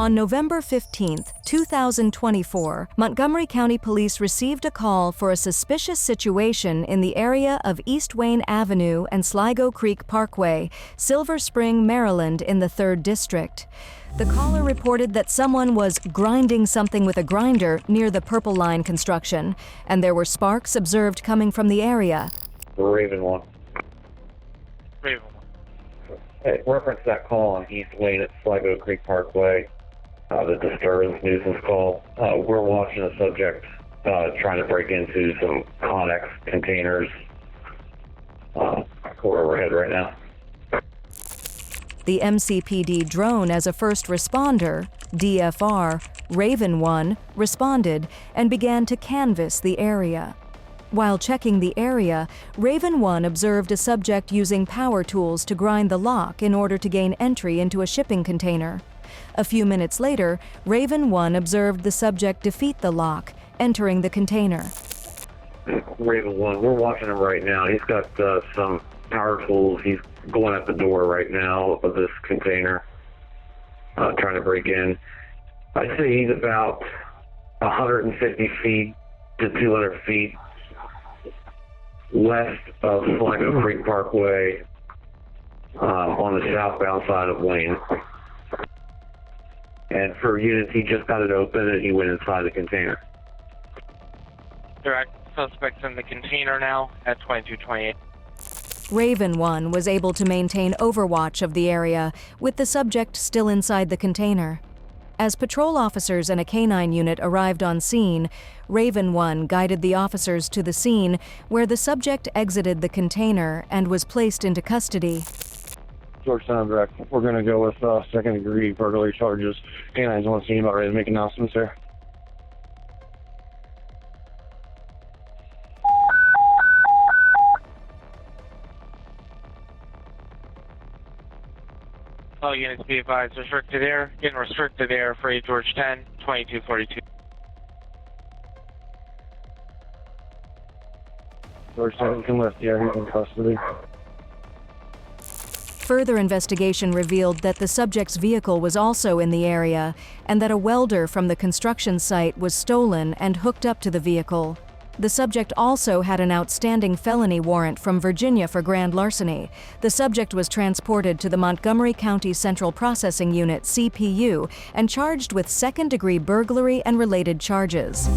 On November 15, 2024, Montgomery County Police received a call for a suspicious situation in the area of East Wayne Avenue and Sligo Creek Parkway, Silver Spring, Maryland, in the 3rd District. The caller reported that someone was grinding something with a grinder near the Purple Line construction, and there were sparks observed coming from the area. Raven 1. Raven 1. Hey, reference that call on East Wayne at Sligo Creek Parkway, the disturbance nuisance call. We're watching a subject trying to break into some Connex containers. We're overhead right now. The MCPD drone as a first responder, DFR, Raven 1, responded and began to canvass the area. While checking the area, Raven 1 observed a subject using power tools to grind the lock in order to gain entry into a shipping container. A few minutes later, Raven 1 observed the subject defeat the lock, entering the container. Raven 1, we're watching him right now. He's got some power tools. He's going at the door right now of this container, trying to break in. I'd say he's about 150 feet to 200 feet west of Sligo Creek Parkway, on the southbound side of Wayne. And for units, he just got it open and he went inside the container. Direct suspects in the container now at 2228. Raven 1 was able to maintain overwatch of the area, with the subject still inside the container. As patrol officers and a canine unit arrived on scene, Raven 1 guided the officers to the scene where the subject exited the container and was placed into custody. Georgetown direct. We're going to go with second-degree burglary charges. Canines on scene, about ready to make announcements there. All units be advised, restricted air, getting restricted air for George 10, 2242. Georgetown can lift the air, he's in custody. Further investigation revealed that the subject's vehicle was also in the area and that a welder from the construction site was stolen and hooked up to the vehicle. The subject also had an outstanding felony warrant from Virginia for grand larceny. The subject was transported to the Montgomery County Central Processing Unit, CPU, and charged with second-degree burglary and related charges.